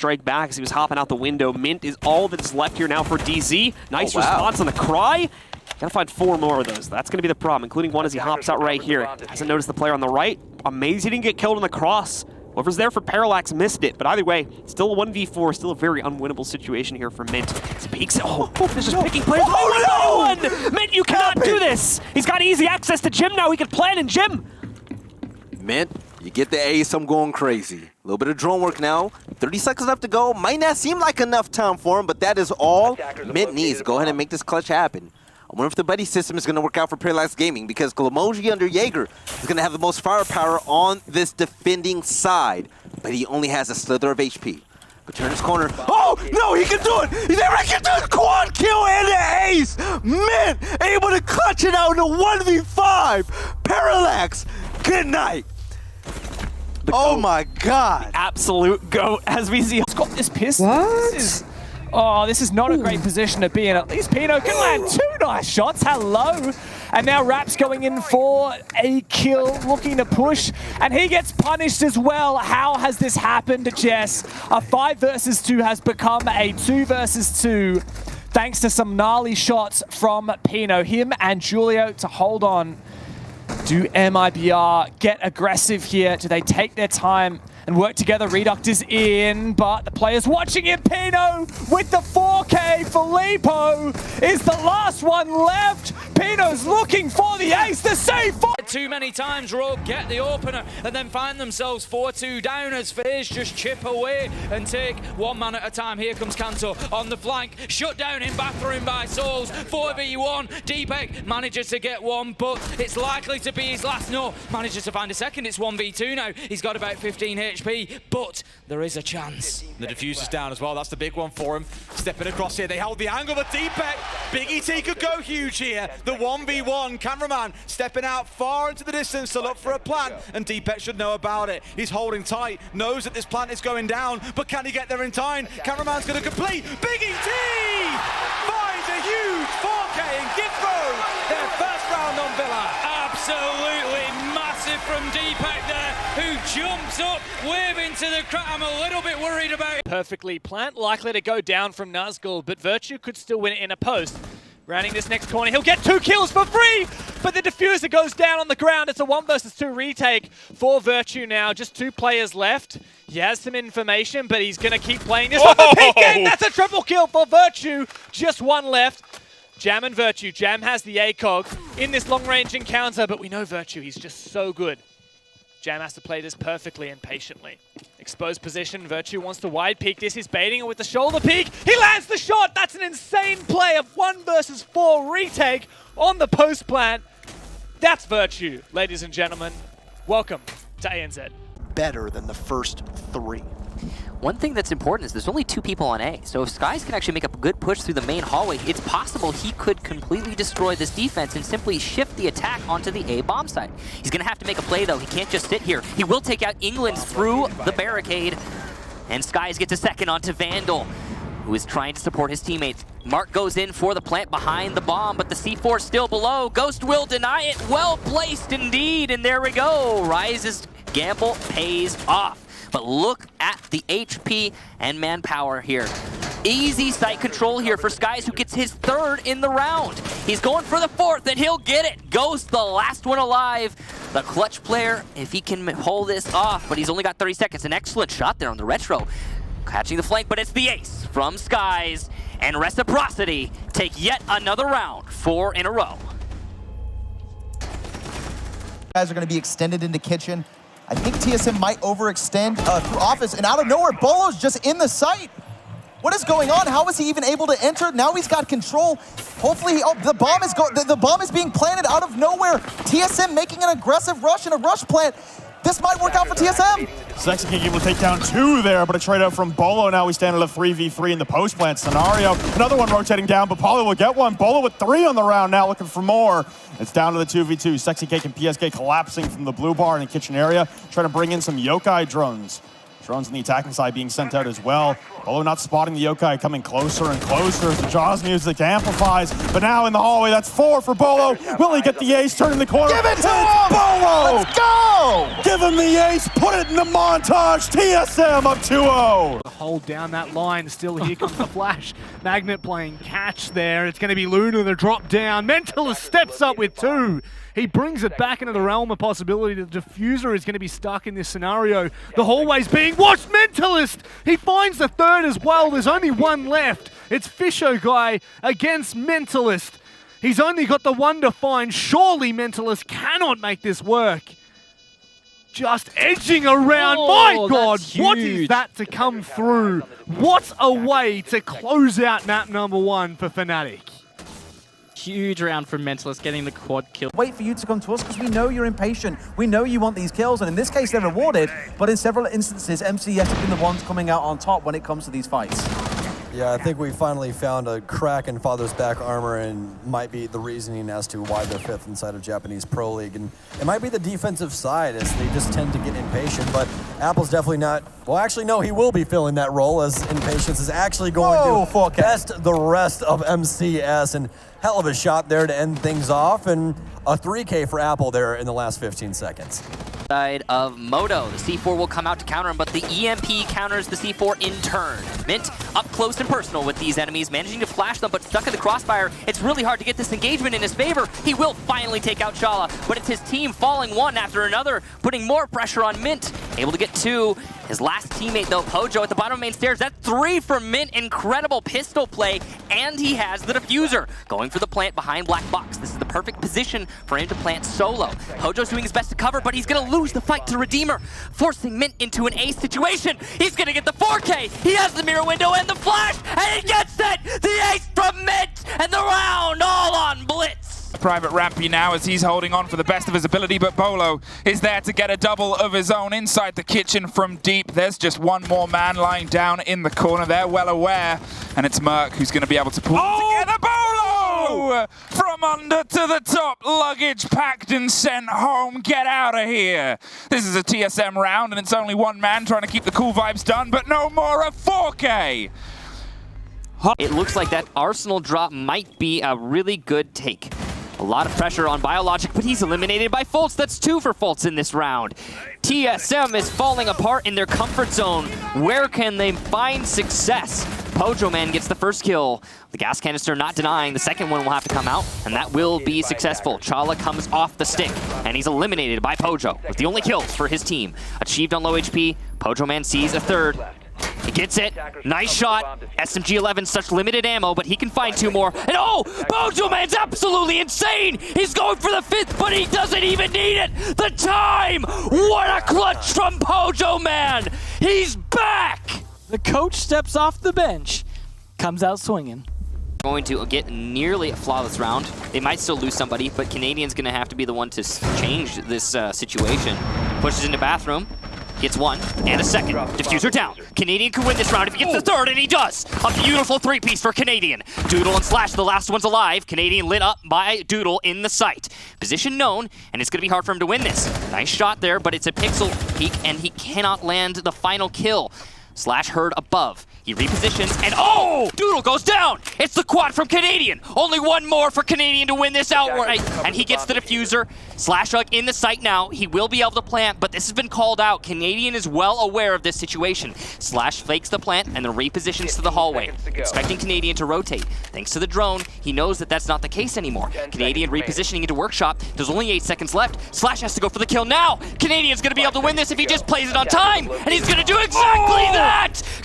strike back as he was hopping out the window. Mint is all that's left here now for DZ. Nice response on the cry. Gotta find 4 more of those. That's gonna be the problem, including one as he hops out right here. Hasn't noticed the player on the right. Amazed he didn't get killed on the cross. Whoever's there for Parallax missed it, but either way, still a 1v4, still a very unwinnable situation here for Mint. He peeks it. Oh, this is picking players. Oh, no! Mint, you cannot do this! He's got easy access to Jim now. He can plan in Jim. Mint, you get the ace, I'm going crazy. A little bit of drone work now. 30 seconds left to go. Might not seem like enough time for him, but that is all Mint needs. Go ahead and make this clutch happen. I wonder if the buddy system is going to work out for Parallax Gaming, because Cliptojager under Jaeger is going to have the most firepower on this defending side, but he only has a slither of HP. But turn his corner. Oh, no, he can do it! He can do it! Quad kill and the ace! Mint able to clutch it out in a 1v5! Parallax, good night! Oh my god! Absolute GOAT as we see. He's got this piss. What? This is not a great position to be in. At least Pino can land 2 nice shots. Hello. And now Rap's going in for a kill, looking to push. And he gets punished as well. How has this happened, Jess? A 5 versus 2 has become a 2 versus 2. Thanks to some gnarly shots from Pino. Him and Julio to hold on. Do MIBR get aggressive here? Do they take their time and work together? Reduct is in, but the player's watching him. Pino with the 4K. Filippo is the last one left. Pino's looking for the ace, the save for... Too many times Rogue get the opener and then find themselves 4-2 down as FaZe just chip away and take 1 man at a time. Here comes Kanto on the flank, shut down in bathroom by Souls. 4v1, Deepek manages to get one, but it's likely to be his last. No, manages to find a second. It's 1v2 now. He's got about 15 HP, but there is a chance. The diffuser's down as well. That's the big one for him. Stepping across here. They hold the angle, but Deepek, Big ET could go huge here. The 1v1, cameraman stepping out far into the distance to look for a plant, and Deepek should know about it. He's holding tight, knows that this plant is going down, but can he get there in time? Cameraman's going to complete. Big ET finds a huge 4K and gives Rogue their first round on Villa. Absolutely massive from Deepek there, who jumps up, waving to the crowd. I'm a little bit worried about it. Perfectly. Plant likely to go down from Nazgul, but Virtue could still win it in a post. Rounding this next corner, he'll get 2 kills for free, but the diffuser goes down on the ground. It's a 1 versus 2 retake for Virtue now. Just 2 players left. He has some information, but he's going to keep playing this on the peak end. That's a triple kill for Virtue. Just 1 left. Jam and Virtue. Jam has the ACOG in this long-range encounter, but we know Virtue, he's just so good. Jam has to play this perfectly and patiently. Exposed position, Virtue wants to wide peek this. He's baiting it with the shoulder peek. He lands the shot! That's an insane play of 1 versus 4 retake on the post plant. That's Virtue, ladies and gentlemen. Welcome to ANZ. Better than the first 3. One thing that's important is there's only 2 people on A, so if Skies can actually make a good push through the main hallway, it's possible he could completely destroy this defense and simply shift the attack onto the A bomb side. He's going to have to make a play, though. He can't just sit here. He will take out England through the barricade, and Skies gets a second onto Vandal, who is trying to support his teammates. Mark goes in for the plant behind the bomb, but the C4 still below. Ghost will deny it. Well placed indeed, and there we go. Rise's gamble pays off. But look at the HP and manpower here. Easy site control here for Skies, who gets his 3rd in the round. He's going for the 4th, and he'll get it. Ghost, the last one alive. The clutch player, if he can hold this off, but he's only got 30 seconds. An excellent shot there on the retro. Catching the flank, but it's the ace from Skies. And Reciprocity take yet another round, 4 in a row. Guys are going to be extended into kitchen. I think TSM might overextend through office, and out of nowhere, Bolo's just in the site. What is going on? How is he even able to enter? Now he's got control. Hopefully, the bomb is being planted out of nowhere. TSM making an aggressive rush and a rush plant. This might work out for TSM. Sexy King able to take down 2 there, but a trade out from Bolo. Now we stand at a 3v3 in the post plant scenario. Another one rotating down, but Pauly will get one. Bolo with 3 on the round now, looking for more. It's down to the 2v2. Sexy Cake and PSK collapsing from the blue bar in the kitchen area, trying to bring in some yokai drones. Drones on the attacking side being sent out as well. Bolo not spotting the Yokai coming closer and closer as the Jaws music amplifies. But now in the hallway, that's 4 for Bolo. Will he get the ace? Turning the corner. Give it to him! Bolo! Let's go! Give him the ace. Put it in the montage. TSM up 2-0. Hold down that line. Still, here comes the flash. Magnet playing catch there. It's going to be Luna the drop down. Mentalist steps up with 2. He brings it back into the realm of possibility. The diffuser is going to be stuck in this scenario. The hallway's being watched. Mentalist! He finds the 3rd as well. There's only 1 left. It's Fisho Guy against Mentalist. He's only got the 1 to find. Surely Mentalist cannot make this work. Just edging around. My God, what is that to come through? What a way to close out map number 1 for Fnatic. Huge round from Mentalist, getting the quad kill. Wait for you to come to us because we know you're impatient. We know you want these kills, and in this case they're rewarded, but in several instances, MCS have been the ones coming out on top when it comes to these fights. Yeah, I think we finally found a crack in Father's back armor and might be the reasoning as to why they're 5th inside of Japanese Pro League. And it might be the defensive side as they just tend to get impatient, but Apple's definitely not. Well, actually, no, he will be filling that role as impatience is actually going to test the rest of MCS. And hell of a shot there to end things off, and a 3K for Apple there in the last 15 seconds. Side of Moto. The C4 will come out to counter him, but the EMP counters the C4 in turn. Mint up close and personal with these enemies, managing to flash them, but stuck in the crossfire. It's really hard to get this engagement in his favor. He will finally take out Shala, but it's his team falling one after another, putting more pressure on Mint. Able to get 2. His last teammate, though, Pojo, at the bottom of main stairs. That's 3 for Mint. Incredible pistol play, and he has the diffuser. Going for the plant behind Black Box. This is the perfect position for him to plant solo. Pojo's doing his best to cover, but he's going to lose the fight to Redeemer, forcing Mint into an ace situation. He's going to get the 4K. He has the mirror window and the flash, and he gets it! The ace from Mint, and the round all on Blitz. Private Rampy now as he's holding on for the best of his ability, but Bolo is there to get a double of his own inside the kitchen from deep. There's just 1 more man lying down in the corner. They're well aware, and it's Merc who's going to be able to pull together. Bolo! From under to the top, luggage packed and sent home. Get out of here. This is a TSM round, and it's only 1 man trying to keep the cool vibes done, but no more a 4K. It looks like that Arsenal drop might be a really good take. A lot of pressure on Biologic, but he's eliminated by Fultz. That's 2 for Fultz in this round. TSM is falling apart in their comfort zone. Where can they find success? Pojo Man gets the first kill. The gas canister not denying. The second one will have to come out, and that will be successful. Chala comes off the stick, and he's eliminated by Pojo with the only kills for his team. Achieved on low HP. Pojo Man sees a 3rd. He gets it. Nice shot. SMG-11, such limited ammo, but he can find 2 more. And oh, Pojo Man's absolutely insane. He's going for the 5th, but he doesn't even need it. The time. What a clutch from Pojo Man. He's back. The coach steps off the bench, comes out swinging. Going to get nearly a flawless round. They might still lose somebody, but Canadian's going to have to be the one to change this situation. Pushes into bathroom. Gets 1 and a 2nd. Diffuser down. Canadian can win this round if he gets the 3rd, and he does. A beautiful 3-piece for Canadian. Doodle and Slash, the last one's alive. Canadian lit up by Doodle in the sight. Position known, and it's going to be hard for him to win this. Nice shot there, but it's a pixel peek, and he cannot land the final kill. Slash heard above. He repositions, and oh! Doodle goes down! It's the quad from Canadian! Only 1 more for Canadian to win this outright, and he gets the diffuser. Slash Hug in the sight now. He will be able to plant, but this has been called out. Canadian is well aware of this situation. Slash fakes the plant and then repositions to the hallway, expecting Canadian to rotate. Thanks to the drone, he knows that that's not the case anymore. Canadian repositioning into Workshop. There's only 8 seconds left. Slash has to go for the kill now. Canadian's going to be able to win this if he just plays it on time, and he's going to do exactly that!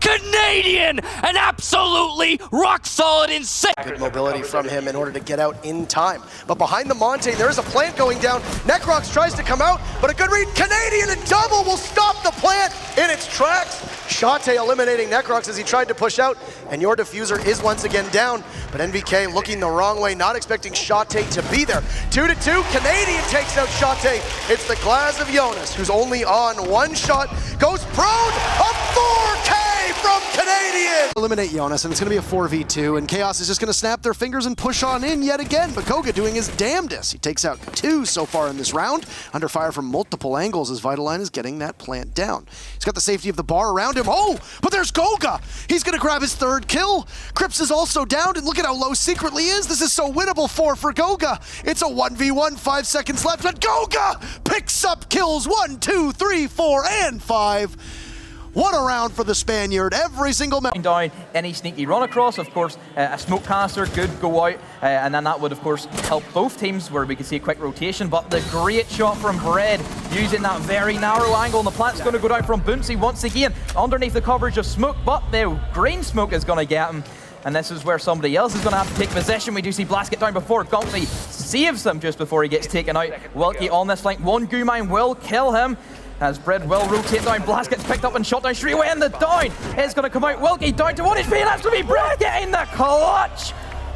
Canadian, an absolutely rock-solid insane. Good mobility from him in order to get out in time. But behind the Monte, there's a plant going down. Necrox tries to come out, but a good read. Canadian and double will stop the plant in its tracks. Shate eliminating Necrox as he tried to push out, and your diffuser is once again down. But NVK looking the wrong way, not expecting Shate to be there. 2-2, Canadian takes out Shate. It's the Glass of Jonas, who's only on 1 shot. Goes prone, a 4K from Canadian. Canadian! Eliminate Jonas, and it's going to be a 4v2, and Chaos is just going to snap their fingers and push on in yet again, but Koga doing his damnedest. He takes out 2 so far in this round, under fire from multiple angles as Vitaline is getting that plant down. He's got the safety of the bar around him. Oh, but there's Koga! He's going to grab his 3rd kill. Crips is also down, and look at how low Secretly is. This is so winnable for Koga. It's a 1v1, 5 seconds left, but Koga picks up kills 1, 2, 3, 4, and 5. What a round for the Spaniard. Every single down any sneaky run across, of course, a smoke caster could go out, and then that would, of course, help both teams where we could see a quick rotation. But the great shot from Bread using that very narrow angle, and the plant's going to go down from Booncy once again underneath the coverage of smoke, but the green smoke is going to get him. And this is where somebody else is going to have to take possession. We do see Blast get down before. Gonksy saves him just before he gets taken out. Wilkie on this flank. 1 goo mine will kill him. As Bread will rotate down, Blast gets picked up and shot down straight away, and the down is going to come out. Wilkie down to 1 HP, and that's going to be Bread getting the clutch.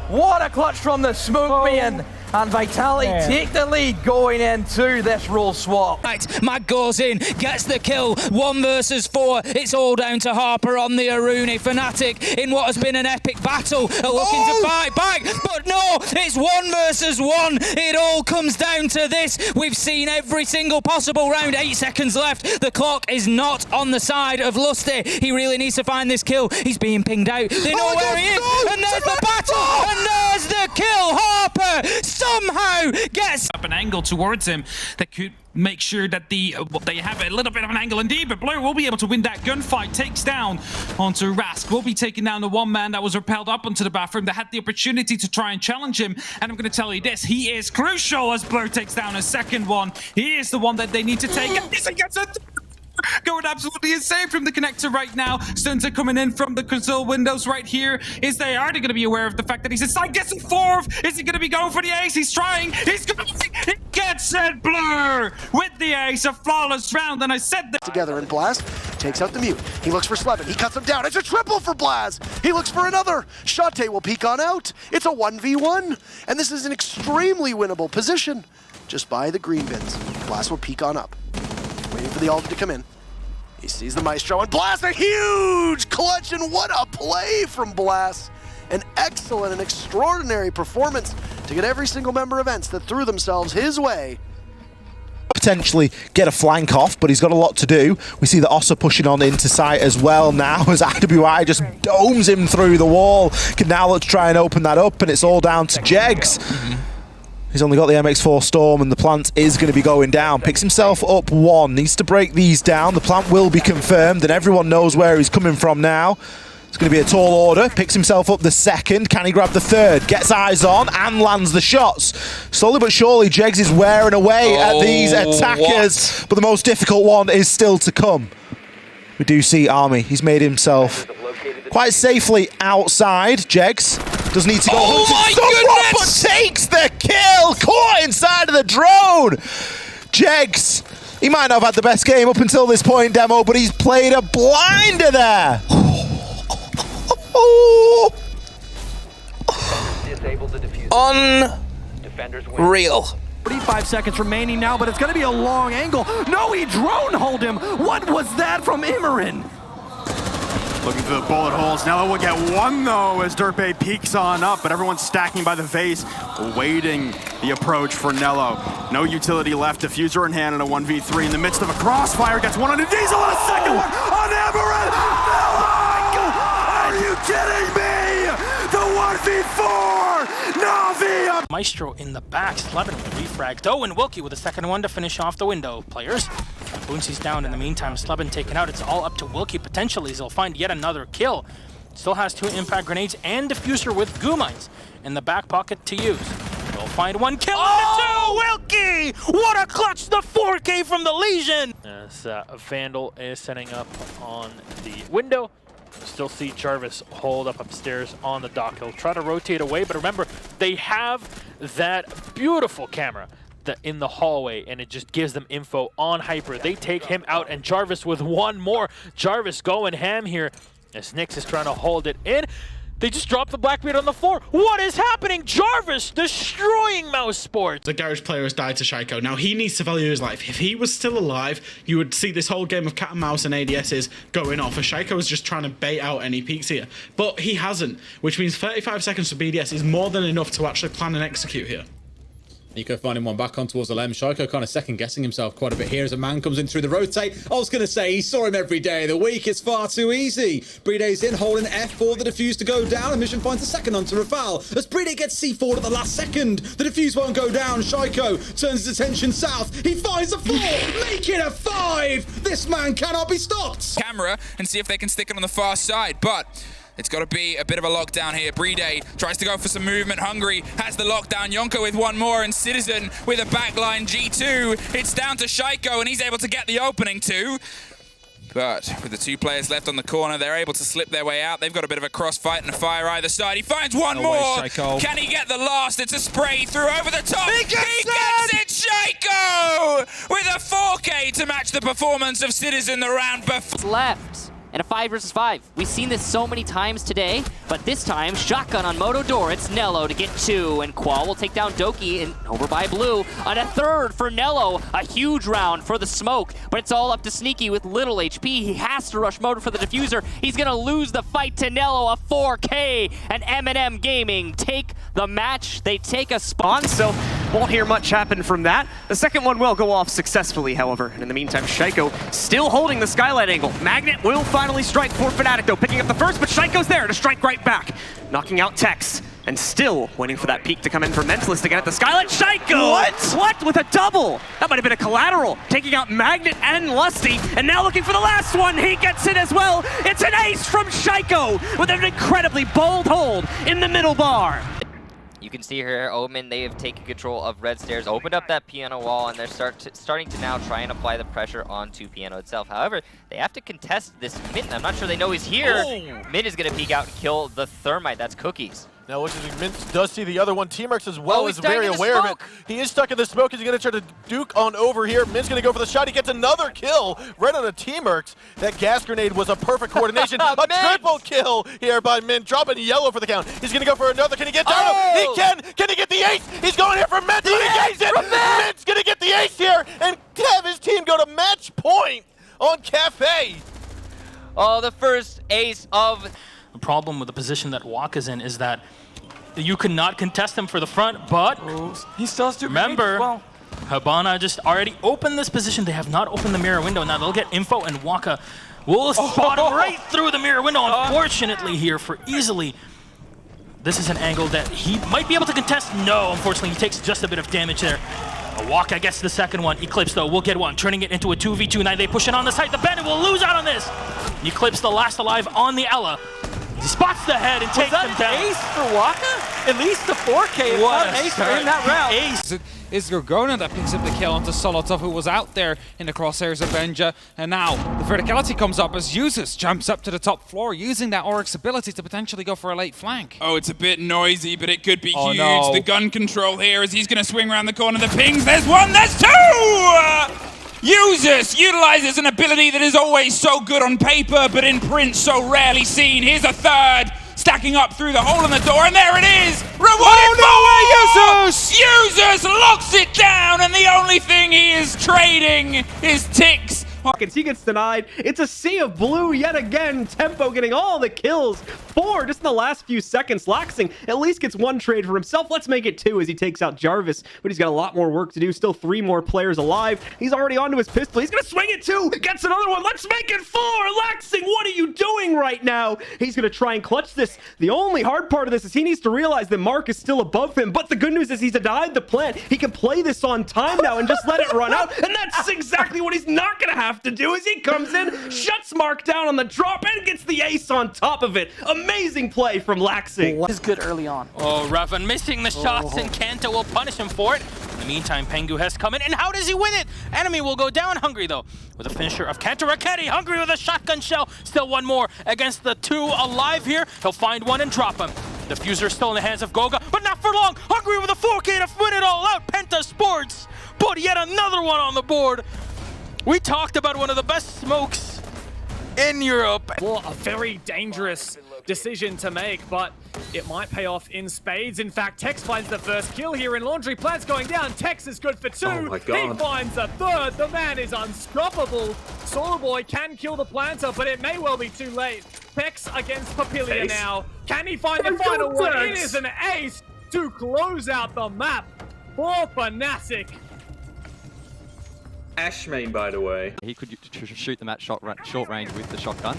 What a clutch from the smoke man. And Vitality take the lead going into this role swap. Right, Mag goes in, gets the kill, 1 versus 4. It's all down to Harper on the Aruni. Fnatic in what has been an epic battle are looking to fight back, but no, it's 1 versus 1. It all comes down to this. We've seen every single possible round. 8 seconds left. The clock is not on the side of Lusty. He really needs to find this kill. He's being pinged out. They know where he is, and there's the battle, and there's the kill. Harper somehow gets up an angle towards him that could make sure that they have a little bit of an angle indeed, but Blur will be able to win that gunfight. Takes down onto Rask. Will be taking down the 1 man that was repelled up onto the bathroom that had the opportunity to try and challenge him. And I'm going to tell you this, he is crucial as Blur takes down a 2nd one. He is the one that they need to take. And he gets a going absolutely insane from the connector right now. Stunts are coming in from the console windows right here. Are they going to be aware of the fact that he's inside? Gets a 4th. Is he going to be going for the ace? He's trying. He's going to. He gets it. Blur with the ace. A flawless round. And I said that. Together, and Blast takes out the mute. He looks for Slevin. He cuts him down. It's a triple for Blast. He looks for another. Shate will peek on out. It's a 1v1. And this is an extremely winnable position. Just by the green bins. Blast will peek on up. Waiting for the ult to come in. He sees the Maestro, and Blast, a huge clutch, and what a play from Blast. An excellent and extraordinary performance to get every single member of Ents that threw themselves his way. Potentially get a flank off, but he's got a lot to do. We see the Ossa pushing on into sight as well now as IWI just domes him through the wall. Can now look to try and open that up, and it's all down to Jegs. He's only got the MX4 Storm, and the plant is going to be going down. Picks himself up 1, needs to break these down. The plant will be confirmed, and everyone knows where he's coming from now. It's going to be a tall order. Picks himself up the 2nd. Can he grab the 3rd? Gets eyes on and lands the shots. Slowly but surely, Jegs is wearing away at these attackers, but the most difficult one is still to come. We do see Army. He's made himself quite safely outside. Jegs does need to go hunting. But takes the kill. Caught inside of the drone. Jegs, he might not have had the best game up until this point, Demo, but he's played a blinder there. Unreal. 45 seconds remaining now, but it's going to be a long angle. No, he drone hold him. What was that from Immerin? Looking for the bullet holes. Nello will get 1 though as Dirtbay peeks on up, but everyone's stacking by the vase, awaiting the approach for Nello. No utility left. Diffuser in hand in a 1v3 in the midst of a crossfire. Gets 1 on a Diesel and a 2nd one on Immerin. Are you kidding me? The 1v4 Na'Vi. Maestro in the back, Slevin with the refrag. Doe and Wilkie with the 2nd one to finish off the window. Players, Boonsy's down in the meantime. Slevin taken out. It's all up to Wilkie potentially. He'll find yet another kill. Still has 2 impact grenades and diffuser with goo mines in the back pocket to use. He'll find 1 kill and 2. Wilkie! What a clutch! The 4K from the Legion! As Vandal is setting up on the window. Still see Jarvis hold up upstairs on the dock. He'll try to rotate away, but remember, they have that beautiful camera in the hallway, and it just gives them info on Hyper. They take him out, and Jarvis with 1 more. Jarvis going ham here as Nyx is trying to hold it in. They just dropped the Blackbeard on the floor. What is happening? Jarvis destroying Mouse Sports. The Garage player has died to Shaiko. Now, he needs to value his life. If he was still alive, you would see this whole game of cat and mouse and ADSs going off. And Shaiko is just trying to bait out any peaks here. But he hasn't, which means 35 seconds for BDS is more than enough to actually plan and execute here. Nico finding one back on towards the lem. Shaiko kind of second-guessing himself quite a bit here as a man comes in through the rotate. I was going to say, he saw him every day of the week. It's far too easy. Breeday's in, holding F for the defuse to go down. And Mission finds the second onto Rafal. As Breeday gets C4 at the last second, the defuse won't go down. Shaiko turns his attention south. He finds a 4, make it a 5. This man cannot be stopped. Camera and see if they can stick it on the far side, but it's got to be a bit of a lockdown here. Breeday tries to go for some movement. Hungry has the lockdown. Yonko with one more, and Citizen with a backline G2. It's down to Shaiko, and he's able to get the opening too. But with the 2 players left on the corner, they're able to slip their way out. They've got a bit of a crossfight and a fire either side. He finds one more. Can he get the last? It's a spray through over the top. He gets it, Shaiko! With a 4K to match the performance of Citizen the round before. Left. And a 5 versus 5. We've seen this so many times today, but this time, shotgun on Moto Door. It's Nello to get 2, and Qual will take down Doki, and over by Blue. On a 3rd for Nello, a huge round for the smoke, but it's all up to Sneaky with little HP. He has to rush Moto for the diffuser. He's gonna lose the fight to Nello, a 4K, and M&M Gaming take the match. They take a spawn, so won't hear much happen from that. The second one will go off successfully, however, and in the meantime, Shaiko still holding the skylight angle. Magnet will finally strike for Fnatic, though, picking up the first, but Shaiko's there to strike right back, knocking out Tex, and still waiting for that peak to come in for Mentalist again at the skylight. Shaiko! What? With a double? That might have been a collateral, taking out Magnet and Lusty, and now looking for the last one. He gets it as well. It's an ace from Shaiko with an incredibly bold hold in the middle bar. You can see here, Omen, they have taken control of Red Stairs, opened up that piano wall, and they're starting to now try and apply the pressure onto piano itself. However, they have to contest this Mint. I'm not sure they know he's here. Mint is going to peek out and kill the Thermite. That's Cookies. Now, looks like Mint does see the other one. Teamworks as well is very aware of it. He is stuck in the smoke. He's going to try to duke on over here. Mint's going to go for the shot. He gets another kill right on a Teamworks. That gas grenade was a perfect coordination. A triple kill here by Mint, dropping yellow for the count. He's going to go for another. Can he get down? He can! Can he get the ace? He's going here for Mint, but he gets it! Mint's going to get the ace here and have his team go to match point on Cafe. Oh, the first ace of... The problem with the position that Waka's in is that you cannot contest him for the front, but he still has to remember, Habana just already opened this position. They have not opened the mirror window. Now they'll get info, and Waka will spot him right through the mirror window. Unfortunately here for easily. This is an angle that he might be able to contest. No, unfortunately, he takes just a bit of damage there. Waka gets the second one. Eclipse, though, will get one, turning it into a 2v2. Now they push it on the site. The Bandit will lose out on this. Eclipse, the last alive on the Ella. He spots the head and takes him down. Ace for Waka? At least the 4K. What an a ace in that round. Ace. It's Gorgona that picks up the kill onto Solotov, who was out there in the crosshairs of Benja. And now the verticality comes up as Usus jumps up to the top floor, using that Oryx ability to potentially go for a late flank. Oh, it's a bit noisy, but it could be huge. No. The gun control here as he's going to swing around the corner. The pings, there's one, there's 2! Usus utilizes an ability that is always so good on paper, but in print so rarely seen. Here's a third, stacking up through the hole in the door, and there it is! Rewarded forward! Usus locks it down, and the only thing he is trading is ticks. He gets denied. It's a sea of blue yet again. Tempo getting all the kills. 4 just in the last few seconds. Laxing at least gets 1 trade for himself. Let's make it 2 as he takes out Jarvis. But he's got a lot more work to do. Still 3 more players alive. He's already onto his pistol. He's going to swing it 2. Gets another one. Let's make it 4. Laxing, what are you doing right now? He's going to try and clutch this. The only hard part of this is he needs to realize that Mark is still above him. But the good news is he's denied the plant. He can play this on time now and just let it run out. And that's exactly what he's not going to have to do as he comes in, shuts Mark down on the drop, and gets the ace on top of it. Amazing play from Laxing. Is good early on. Oh, Raven missing the shots, and Kanto will punish him for it. In the meantime, Pengu has come in, and how does he win it? Enemy will go down. Hungry, though, with a finisher of Kanto Raketti. Hungry with a shotgun shell. Still 1 more against the 2 alive here. He'll find 1 and drop him. Diffuser still in the hands of Goga, but not for long. Hungry with a 4K to win it all out. Penta Sports put yet another one on the board. We talked about one of the best smokes in Europe. Well, a very dangerous decision to make, but it might pay off in spades. In fact, Tex finds the first kill here in Laundry. Plant's going down. Tex is good for 2. Oh my God. He finds a third. The man is unstoppable. Solar Boy can kill the planter, but it may well be too late. Tex against Papilia now. Can he find the final one? It is an ace to close out the map for Fnatic. Ash main, by the way. He could shoot them at short range with the shotgun.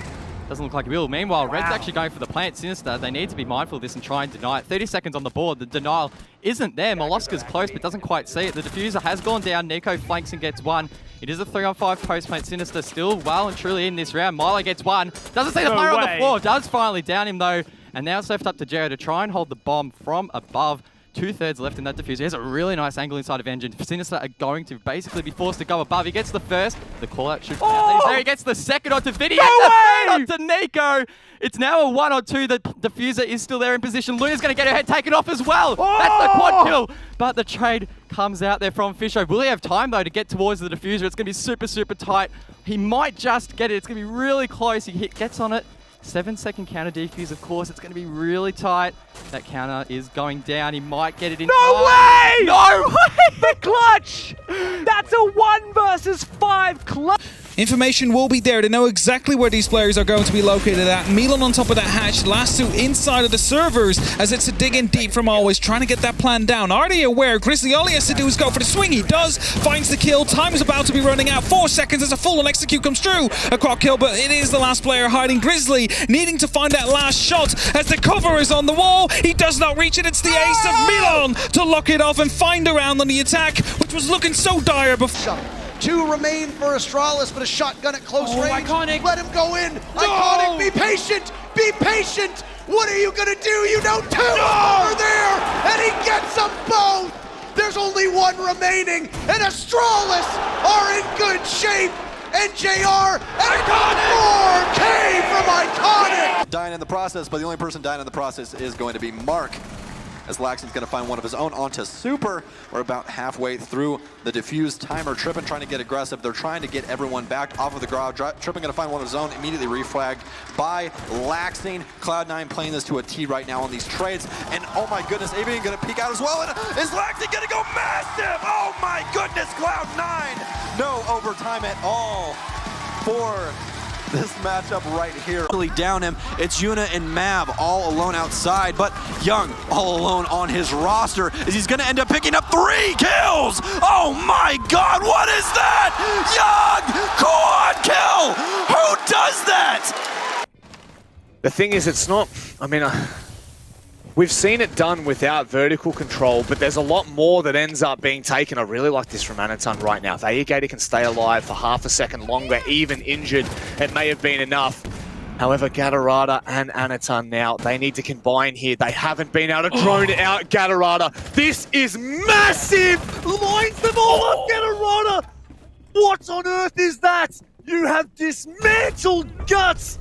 Doesn't look like he will. Meanwhile, Red's actually going for the plant. Sinister, they need to be mindful of this and try and deny it. 30 seconds on the board. The denial isn't there. Molluska's close, but doesn't quite see it. The diffuser has gone down. Nico flanks and gets 1. It is a 3-on-5 post plant. Sinister still well and truly in this round. Milo gets 1. Doesn't see the player on the floor. Does finally down him, though. And now it's left up to Jero to try and hold the bomb from above. 2/3 left in that diffuser. He has a really nice angle inside of Engine. Sinister are going to basically be forced to go above. He gets the first. The call-out should out there. He gets the second onto Vinny. No way! Onto Nico. It's now a 1-on-2. The diffuser is still there in position. Luna's going to get her head taken off as well. That's the quad kill. But the trade comes out there from Fisho. Will he have time, though, to get towards the diffuser? It's going to be super, super tight. He might just get it. It's going to be really close. He gets on it. 7-second counter defuse, of course. It's going to be really tight. That counter is going down. He might get it in. No way! No way! The clutch! That's a 1 versus 5 clutch. Information will be there to know exactly where these players are going to be located at. Milan on top of that hatch, last 2 inside of the servers as it's a digging deep from always, trying to get that plan down. Are they aware? Grizzly, all he has to do is go for the swing. He does, finds the kill. Time is about to be running out. 4 seconds as a full-on execute comes through. A quad kill, but it is the last player hiding. Grizzly needing to find that last shot as the cover is on the wall. He does not reach it. It's the ace of Milan to lock it off and find a round on the attack, which was looking so dire before. 2 remain for Astralis, but a shotgun at close range. Iconic. Let him go in. No! Iconic, be patient. Be patient. What are you going to do? You know 2 are there, and he gets them both. There's only 1 remaining, and Astralis are in good shape. And JR and 4K from Iconic. Dying in the process, but the only person dying in the process is going to be Mark. As Laxton's going to find one of his own onto Super. We're about halfway through the diffuse timer. Trippin trying to get aggressive. They're trying to get everyone back off of the garage. Trippin going to find one of his own, immediately reflagged by Laxton. Cloud9 playing this to a T right now on these trades. And oh my goodness, Avian going to peek out as well. And is Laxton going to go massive? Oh my goodness, Cloud9. No overtime at all for this matchup right here. Really down him. It's Yuna and Mav all alone outside, but Young all alone on his roster as he's gonna end up picking up 3 kills. Oh my God, what is that? Young quad kill. Who does that? The thing is, it's not, I mean, we've seen it done without vertical control, but there's a lot more that ends up being taken. I really like this from Anaton right now. If Aegator can stay alive for half a second longer, even injured, it may have been enough. However, Gatorada and Anaton now, they need to combine here. They haven't been able to drone out Gatorada. This is massive! Lines them all up, Gatorada! What on earth is that? You have dismantled Guts!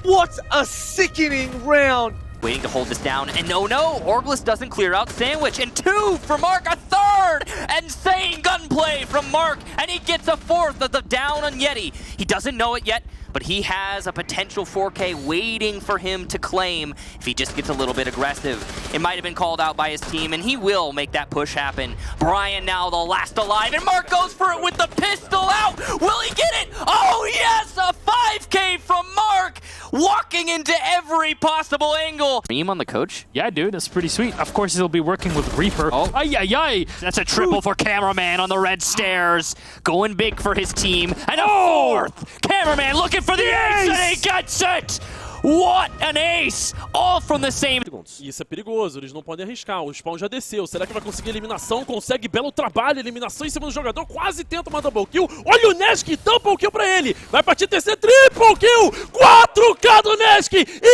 What a sickening round! Waiting to hold this down, and no, Orglis doesn't clear out Sandwich, and 2 for Mark, a 3rd! Insane gunplay from Mark, and he gets a 4th of the down on Yeti. He doesn't know it yet, but he has a potential 4K waiting for him to claim if he just gets a little bit aggressive. It might have been called out by his team, and he will make that push happen. Brian now the last alive, and Mark goes for it with the pistol out. Will he get it? Oh yes, a 5K from Mark, walking into every possible angle. Ream on the coach? Yeah, dude, that's pretty sweet. Of course, he'll be working with Reaper. Oh, ay. That's a triple for Cameraman on the red stairs. Going big for his team. And a 4th! Cameraman looking for the ace, and he gets it! What an ace! All from the same... Isso é perigoso, eles não podem arriscar. O spawn já desceu. Será que vai conseguir eliminação? Consegue, belo trabalho, eliminação em cima do jogador. Quase tenta uma double kill. Olha o Nesk, double kill pra ele. Vai partir terceiro, triple kill. 4K do Nesk.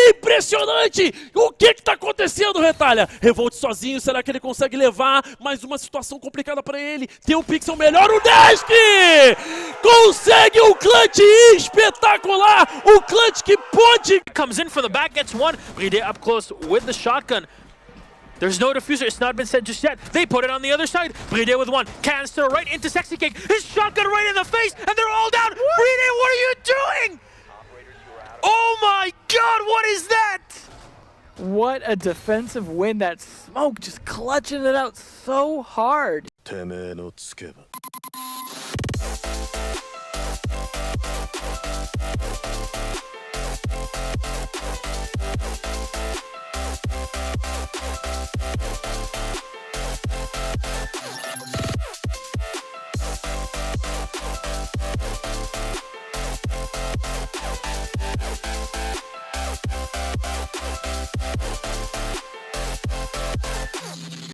Impressionante! O que tá acontecendo, Retalha? Revolt sozinho, será que ele consegue levar? Mais uma situação complicada pra ele. Tem um pixel melhor, o Nesk! Consegue um clutch espetacular! O clutch que pode... Comes in for the back, gets 1. Bride up close with the shotgun. There's no diffuser, it's not been said just yet. They put it on the other side. Bride with 1. Canister right into Sexy Cake. His shotgun right in the face, and they're all down. Bride, what are you doing? Oh my God, what is that? What a defensive win. That smoke just clutching it out so hard.